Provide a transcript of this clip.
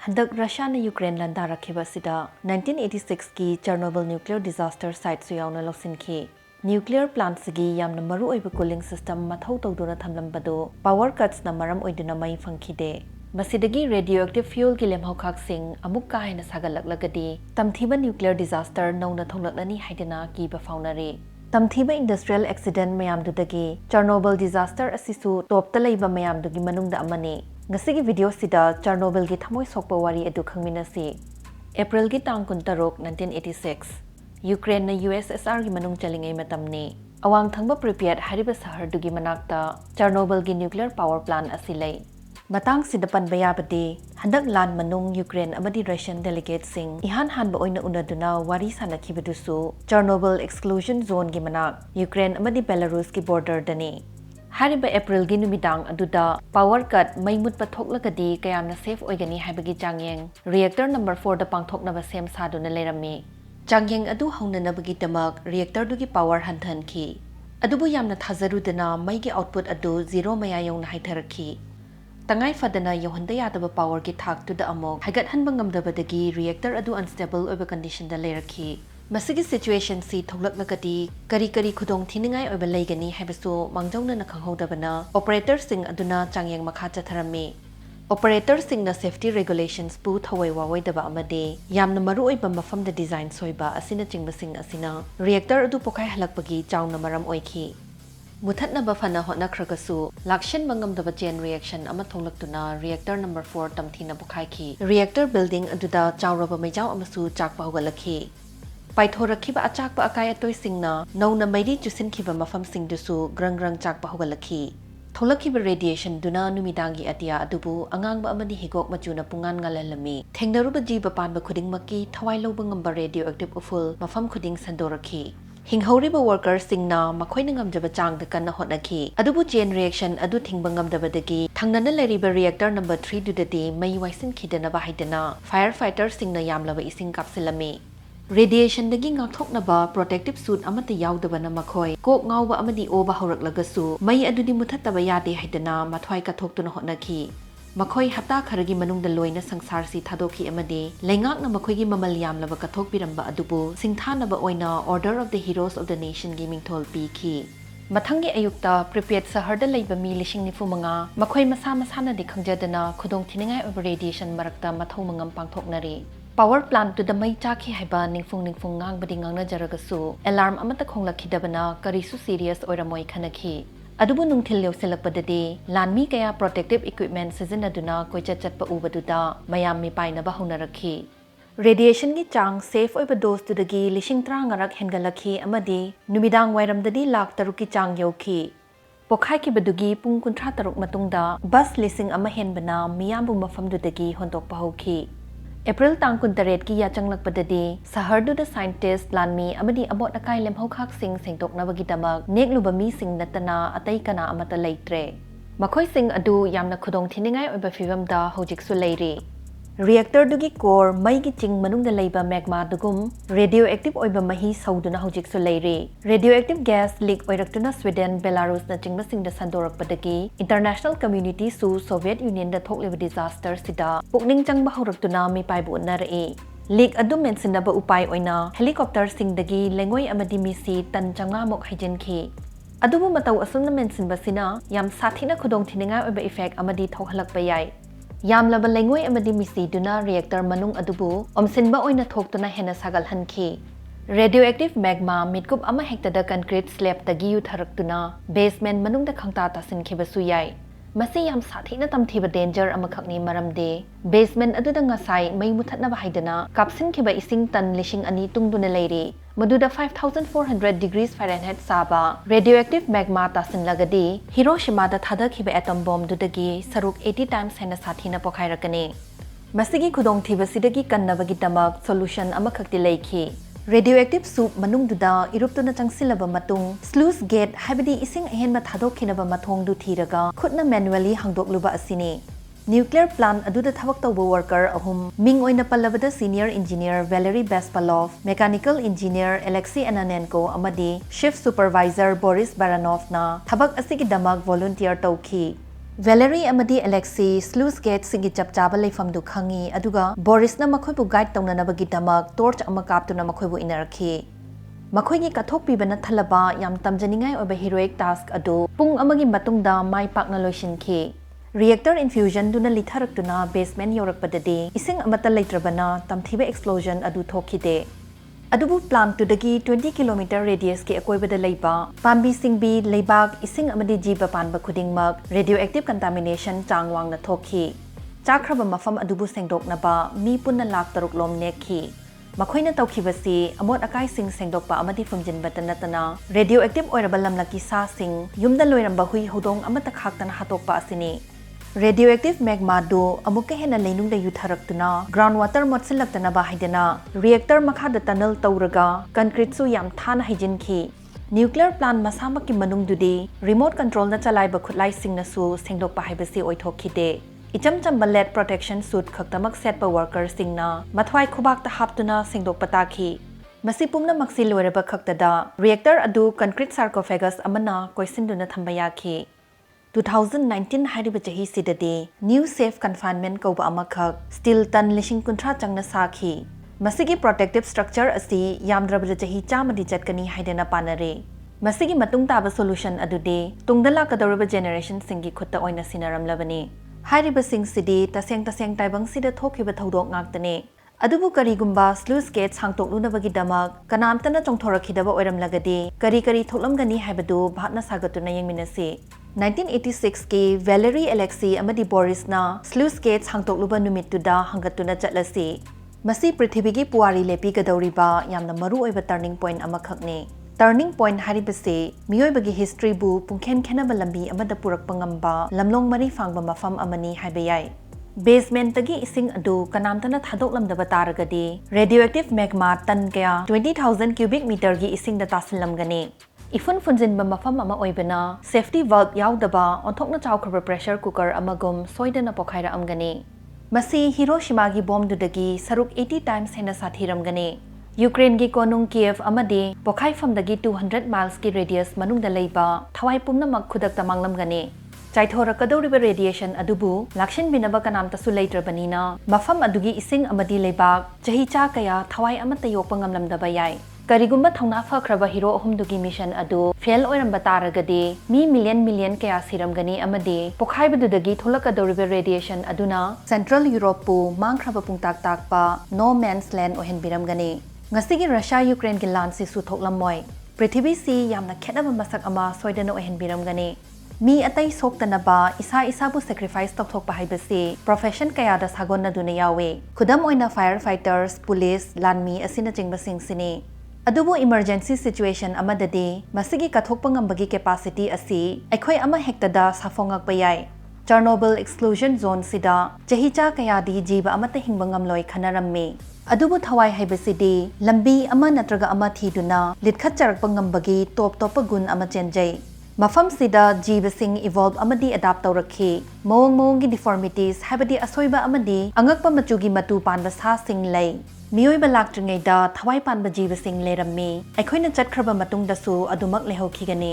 Handak Russia na Ukraine landa rakhiba sida 1986 ki Chernobyl nuclear disaster site su yauna loksinki. Nuclear plant sigi yamna maru oiba cooling system mathau tawduna thamlambado power cuts na maram oiduna mai phangkhide. Masidagi radioactive fuel ki lemhaukak sing amuk ka hena sagalaklagadi tamthiba nuclear disaster nauna thonglaknani haidana ki ba faunare. Tamthiba industrial accident mayamdudagi Chernobyl disaster asisu topta leiba mayamdugi manungda amani. Ngasigi video sida Chernobyl gi thamoi sokpa wari edu khangminasi. April gi tang 1986 Ukraine na USSR gi manung chalingai matamni awang thangba Pripyat hariba sahar dugi manakta Chernobyl gi nuclear power plant asilai matang sidapan bayabadi handak lan manung Ukraine amadi Russian delegates sing ihan hanba oina unaduna wari sanakhibadusu Chernobyl exclusion zone gi manak Ukraine amadi Belarus gi border dani hariba April gi numidang aduda power cut maimut pathoklagadi kayamna safe oigani haibagi changyeng reactor number 4 da pangthoknaba sem saduna lerami changyeng adu haunanabagi tamak reactor dugi power hanthanki adubu yamna thajarudana maigi output adu 0 maya yongna haitharakhi tangai fadana yohanda yadaba power ki thak tu da amok hagat hanba ngamdabadagi reactor adu unstable oiba condition da lerakhi masigi situation si thoklaklagadi kari khudong thiningai oiba leigani haibasu mangjongna na khanghodabana operator sing aduna changyeng makha chatharami operator sing na safety regulations pu thawai wawai daba amade yamna maru oiba mafam da design soiba asina chingbasing asina reactor adu pokai halakpagi chawna maram oikhi Muthatna bafana hotna khragasu lakshan mangam daba chain reaction ama thonglaktuna reactor number 4 tamthina bukhaiki reactor building aduda chawraba maijaw amasu chakpa hogalakhi paithorakhiba achakpa akai atoi singna nauna mairi chusin khiba mafam singdusu grang chakpa hogalakhi tholakhiba radiation duna numidangi atia adubu angangba amadi higok machuna pungan ngalalami thengnaruba jiba panba khuding maki thawai loba ngamba radioactive uful mafam khuding sandorakhi Hinghoriba workers singna makhoi ngamjaba chang da kanna hotnaki adubu chain reaction adu thingba ngamdabadagi thangnana leriba reactor number 3 dudati mai waisin khidana ba haidana firefighter singna yamlaba ising kapsilami radiation dagi ngakthoknaba protective suit amata yaudabana makhoi kok ngawba amadi oba horaklagasu mai adudi muthataba yade haidana mathwai kathoktuna hotnaki Makhoi hapta kharagi manungda loina sangsar si thadokhi amade lengak na makhoi gi mamal yamlaba kathok piramba adubu singthanaba oina order of the heroes of the nation gaming thol pikhi mathangi ayukta Pripyat saharda leiba mi lishing nifu manga makhoi masa na dikhangjadana khudong thiningai over radiation marakta mathau mangam pangthoknari power plant to the mai chakhi haiba ningfung ngang badi ngangna jaragasu alarm amata khonglakhi karisu serious oiramoi khanakhi Adubu nungthil leuselakpadadi lanmi kaya protective equipment sizinaduna koicha chatpa ubaduda mayam mi painaba honarakhi radiation gi chang safe oiba dose tudagi lishing trangarak hengalakhi amadi numidang wairamdadi lakh taruki chang yauki pokhai ki badugi pung kunthra taruk matungda bus lising ama henbana miyambu mafamdudagi hontokpa hoki April tang 18 ki ya changlakpadadi sahardu da scientist lanmi amadi abot akai lemhokhak sing sengtoknabagi damak nekluba mi sing natana atai kana amata leitre makhoi sing adu yamna khudong thiningai oiba fivam da hojik su leiri reactor dugi core mai gi ching manungda leiba magma dugum radioactive oiba mahi sauduna hojik su leiri radioactive gas leak oiraktuna Sweden Belarus na chingba sing da sandorakpadagi international community su Soviet Union da thokliba disaster sida pukning changba horaktuna mi paibu narai leak adu mensinaba upai oina helicopter singdagi lengoi amadi misi tan changa mok haijenki adubu matau asumna mensinba sina yam sathina khudong thininga oiba effect amadi thokhalakpa yai Yamlaba lengoi amadi misi duna reactor manung adubu omsinba oina thoktuna hena sagal hanki radioactive magma mitkup ama hektada concrete slab tagi yu tharaktuna basement manung da khangta tasin khibasu yai masi yam sathina tamthiba danger amakhakni maramde basement aduda ngasai mai muthatna ba haidana kapsin khiba ising tan lishing ani tungduna leiri maduda 5400 degrees Fahrenheit saba radioactive magma tasin lagadi Hiroshima da thada khiba atom bomb dudagi saruk 80 times Henna Sathina pokhairakani masigi khudong thiba sidagi kannabagi tamak solution amakhakti leikhi radioactive soup manung duda iruptuna changsilaba matung sluice gate habidi ising ahenma thadokhinaba mathong du thiraga khutna manually hangdokluba asini nuclear plant aduda thabak tawba worker ahum ming oina pallabada senior engineer Valery Bespalov mechanical engineer Alexei Ananenko amadi shift supervisor Boris Baranov na thabak asigi damak volunteer tawki Valerie amadi Alexei sluice gate singi chapchaba leifamdu khangi aduga Boris na makhoi bu guide taunanabagi damak torch ama kaptuna makhoi bu inarakhi. Makhoi gi kathokpibana thalaba yam tamjaningai oba heroic task adu pung amagi matungda mai pakna loisinki. Reactor infusion duna litharaktuna basement yorakpadadi ising amata leitrabana tamthiba explosion adu thokhide. Adubu plant tudagi 20 km radius ki akoibada leiba pambi singbi leibak ising amadi jiba panba khudingmak radioactive contamination changwangna thokhi. Chakraba mafam adubu sengdoknaba mi punna lak taruk lom nekhi. Makhoina tawkhibasi amot akai sing sengdokpa amadi fumjinbata natana radioactive oiraba lamlaki sa sing yumda loiramba hui hodong amata khaktana hatokpa asini. Radioactive magma do amuka henna leinungda yutharaktuna groundwater motsilakna ba haidana reactor makhada tunnel tawraga concrete su yam thana hijinki nuclear plant masamaki manungdudi remote control na chalaiba khutlai singna su sengdokpa haibasi oithokhide icham chamba lead protection suit khaktamak set pa worker singna mathwai khubak ta haptuna sengdokpa takhi masi pumna maksi loiraba khaktada reactor adu concrete sarcophagus amana koisinduna thambayakhi 2019 hariba jahi sidade new safe confinement ko ba amakhak steel tan lishing kuntra changna sakhi masigi protective structure asi yamdrabra jahi chamadi chatkani haidena panare masigi matung taba solution adude tungdala kadorba generation singi khutta oina sinaramlabani hariba sing sidi taseng taibang sida thokhiba thodok ngaktane adubu karigumba sluice gate sangtoklunabagi damak kanamtana chongthorakhidaba oiramlagadi kari thoklamgani haibadu bhatna sagatuna yengminasi 1986 ki Valerie Alexei amadi Boris na sluice gates hangtokluba numittuda hangatuna chatlasi masi prithibigi puari lepi gadawriba yamna maru oiba turning point amakhakne turning point haribase miyoibagi history bu pungkhen khenaba lambi amada purakpa ngamba lamlong mari phangba mafam amani haibayai basement tagi ising adu kanamtana thadoklamdaba taragadi radioactive magma tan kaya 20000 cubic meter gi ising da tasillamgani Ifun funjinba mafam ama oibana safety valve yaudaba onthokna chawkhaba pressure cooker amagum soidana pokhaira amgani masi Hiroshima gi bomb dudagi saruk 80 times Henna Sathiramgani Ukraine gi konung Kiev amadi pokhai famdagi 200 miles ki radius manungda leiba thawai pumna mak khudakta manglamgani chaithorakadoriba radiation adubu lakshin binaba kanamta su leitrabanina mafam adugi ising amadi leibak jahi cha kaya thawai amata yokpa ngamlamdaba yai Karigumba thongna fakhraba hero ahumdugi mission adu fail oiramba taragadi mi million kaya siramgani amadi pokhaibadudagi tholakadoriba radiation aduna Central Europe pu mangkhraba pungtak takpa no man's land ohenbiramgani ngasigi Russia Ukraine gi lan si su thoklamoi prithibi si yamna khetaba masak ama soidana ohenbiramgani mi atai soktanaba isa bu sacrifice tokthokpa haibasi profession kaya da sagonna duna yawe khudam oina firefighters police lanmi asina jingbasing sini Adubu emergency situation amadadi masigi kathokpa ngambagi capacity asi aikhoi ama hektada safongakpa yai Chernobyl exclusion zone sida jahicha kayadi jiba amata hingba ngamloi khanarammi adubu thawai haibasidi lambi ama natraga ama thiduna litkhatcharakpa ngambagi top gun ama chenjai mafam sida jiba sing evolve amadi adapt tawrakhi mawong gi deformities habadi asoiba amadi angakpa machugi matu panba sa sing lei Miyoiba laktringaida thawai panba jiba sing lerammi aikhoina chatkraba matungdasu adumak lehokhigani